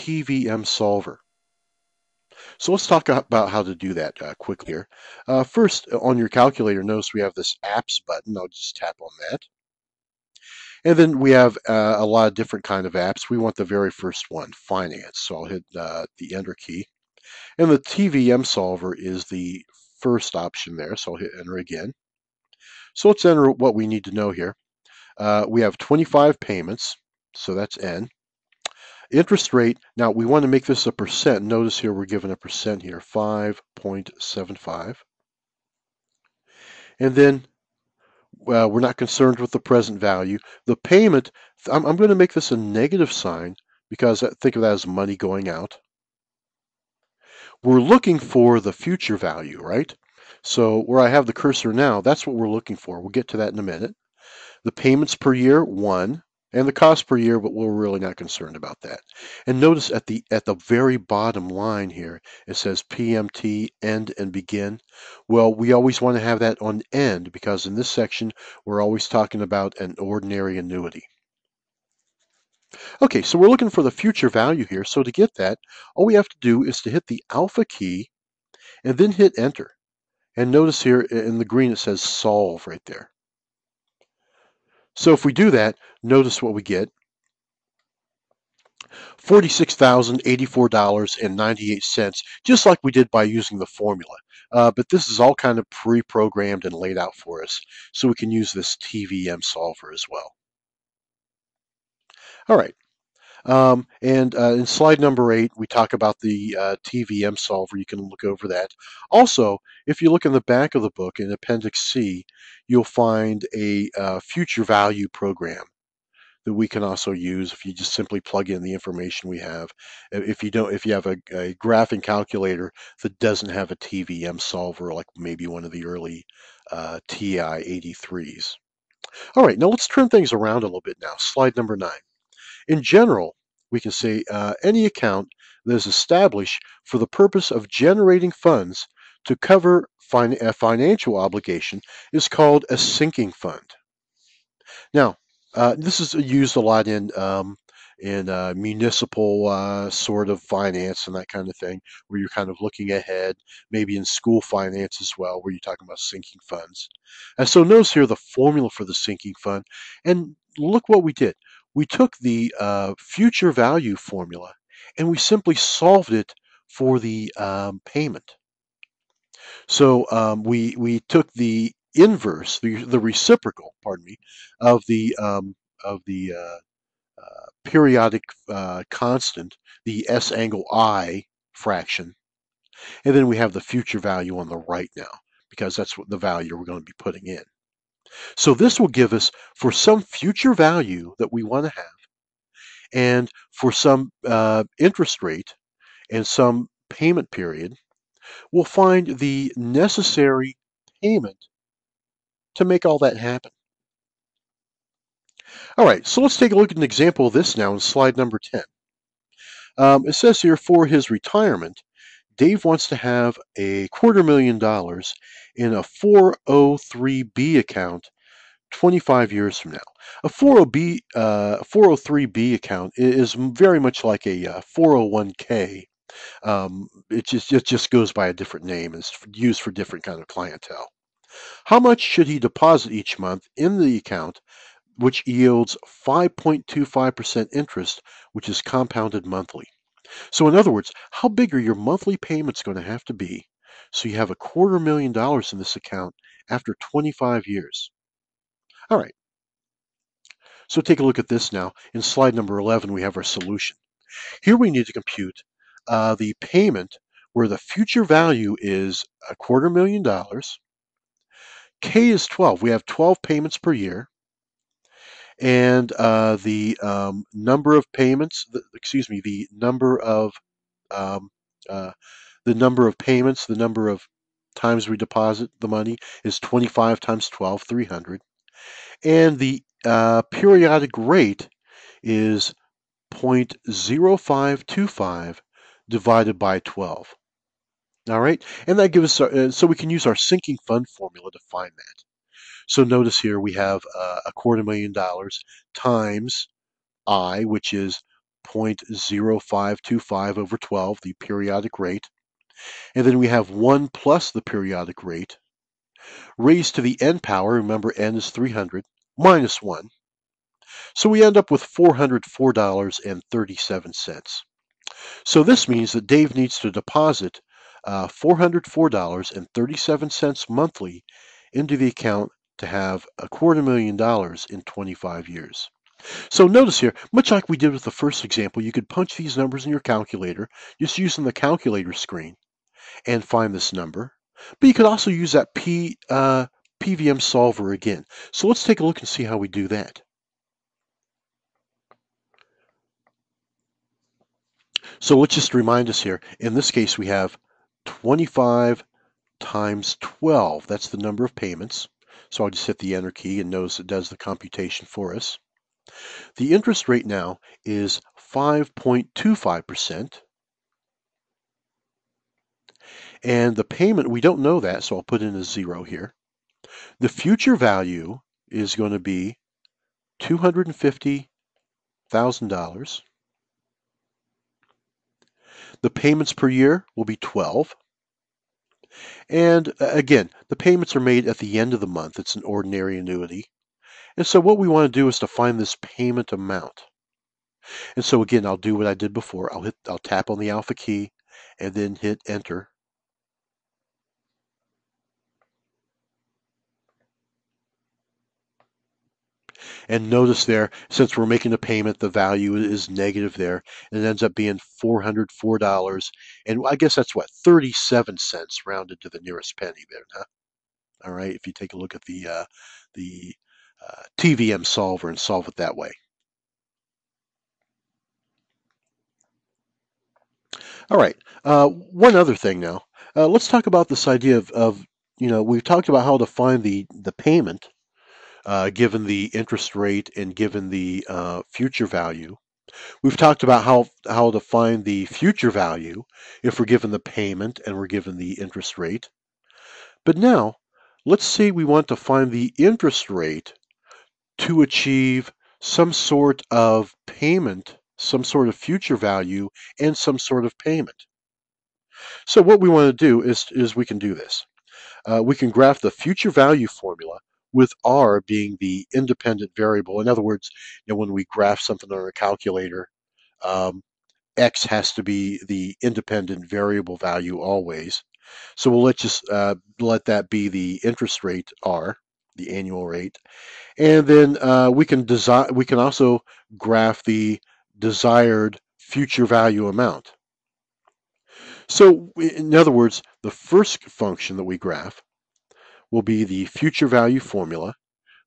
TVM solver. So let's talk about how to do that quickly here. First, on your calculator, notice we have this apps button. I'll just tap on that. And then we have a lot of different kind of apps. We want the very first one, finance. So I'll hit the enter key. And the TVM solver is the first option there. So I'll hit enter again. So let's enter what we need to know here. We have 25 payments. So that's N. Interest rate, now we want to make this a percent. Notice here we're given a percent here, 5.75. And then we're not concerned with the present value. The payment, I'm going to make this a negative sign because I think of that as money going out. We're looking for the future value, right? So where I have the cursor now, that's what we're looking for. We'll get to that in a minute. The payments per year, 1, and the cost per year, but we're really not concerned about that. And notice at the very bottom line here, it says PMT, end and begin. Well, we always want to have that on end because in this section, we're always talking about an ordinary annuity. Okay, so we're looking for the future value here. So to get that, all we have to do is to hit the alpha key and then hit enter. And notice here in the green, it says solve right there. So if we do that, notice what we get. $46,084.98, just like we did by using the formula. But this is all kind of pre-programmed and laid out for us, so we can use this TVM solver as well. All right. And in slide number 8, we talk about the TVM solver. You can look over that. Also, if you look in the back of the book in Appendix C, you'll find a future value program that we can also use if you just simply plug in the information we have. If you have a graphing calculator that doesn't have a TVM solver, like maybe one of the early TI 83s. All right, now let's turn things around a little bit now. Slide number 9. In general, we can say any account that is established for the purpose of generating funds to cover a financial obligation is called a sinking fund. Now, this is used a lot in municipal sort of finance and that kind of thing, where you're kind of looking ahead, maybe in school finance as well, where you're talking about sinking funds. And so notice here the formula for the sinking fund, and look what we did. We took the future value formula and we simply solved it for the payment. So we took the inverse, the reciprocal, pardon me, of the periodic constant, the S angle I fraction, and then we have the future value on the right now because that's what the value we're going to be putting in. So this will give us for some future value that we want to have, and for some interest rate and some payment period, we'll find the necessary payment to make all that happen. All right, so let's take a look at an example of this now in slide number 10. It says here for his retirement, Dave wants to have a $250,000 in a 403B account 25 years from now. A 403B account is very much like a 401k. It just goes by a different name. It's used for different kind of clientele. How much should he deposit each month in the account, which yields 5.25% interest, which is compounded monthly? So in other words, how big are your monthly payments going to have to be so you have a $250,000 in this account after 25 years? All right. So take a look at this now. In slide number 11, we have our solution. Here we need to compute the payment where the future value is a $250,000. K is 12. We have 12 payments per year. And the number of payments, the number of payments, the number of times we deposit the money is 25 times 12, 300. And the periodic rate is 0.0525 divided by 12. All right, and that gives us, so we can use our sinking fund formula to find that. So notice here we have a $250,000 times I, which is 0.0525 over 12, the periodic rate. And then we have 1 plus the periodic rate, raised to the n power, remember n is 300, minus 1. So we end up with $404.37. So this means that Dave needs to deposit $404.37 monthly into the account to have $250,000 in 25 years. So notice here, much like we did with the first example, you could punch these numbers in your calculator just using the calculator screen and find this number. But you could also use that PVM solver again. So let's take a look and see how we do that. So let's just remind us here. In this case, we have 25 times 12. That's the number of payments. So I'll just hit the enter key and notice it does the computation for us. The interest rate now is 5.25%. And the payment, we don't know that, so I'll put in a 0 here. The future value is going to be $250,000. The payments per year will be 12. And again, the payments are made at the end of the month. It's an ordinary annuity. And so what we want to do is to find this payment amount. And so again, I'll do what I did before. I'll tap on the alpha key and then hit enter. And notice there, since we're making a payment, the value is negative there. And it ends up being $404. And I guess that's what, 37 cents rounded to the nearest penny there, huh? All right, if you take a look at the TVM solver and solve it that way. All right, one other thing now. Let's talk about this idea of we've talked about how to find the payment given the interest rate and given the future value. We've talked about how to find the future value if we're given the payment and we're given the interest rate. But now, let's say we want to find the interest rate to achieve some sort of payment, some sort of future value, and some sort of payment. So what we want to do is we can do this. We can graph the future value formula with R being the independent variable. In other words, when we graph something on a calculator, X has to be the independent variable value always. So we'll let that be the interest rate R, the annual rate, and then we can also graph the desired future value amount. So in other words, the first function that we graph will be the future value formula.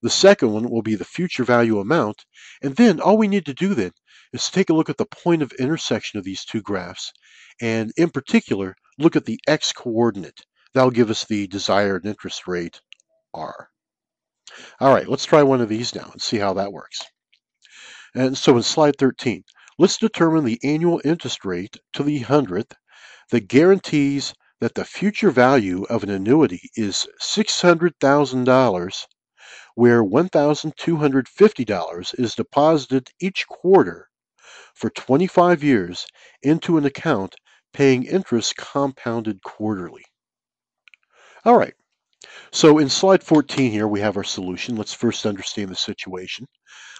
The second one will be the future value amount. And then all we need to do then is take a look at the point of intersection of these two graphs. And in particular, look at the x coordinate. That'll give us the desired interest rate, R. All right, let's try one of these now and see how that works. And so in slide 13, let's determine the annual interest rate to the hundredth that guarantees that the future value of an annuity is $600,000, where $1,250 is deposited each quarter for 25 years into an account paying interest compounded quarterly. All right, so in slide 14 here, we have our solution. Let's first understand the situation.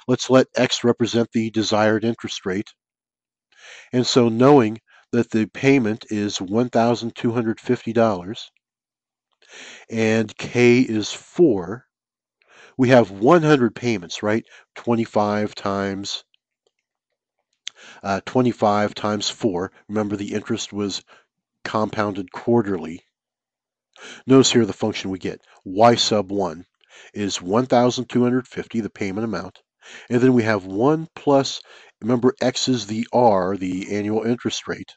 Let's let X represent the desired interest rate. And so knowing that the payment is $1,250 and K is 4, we have 100 payments, right? 25 times 4. Remember, the interest was compounded quarterly. Notice here the function we get. Y sub 1 is 1,250, the payment amount. And then we have 1 plus, remember, X is the R, the annual interest rate.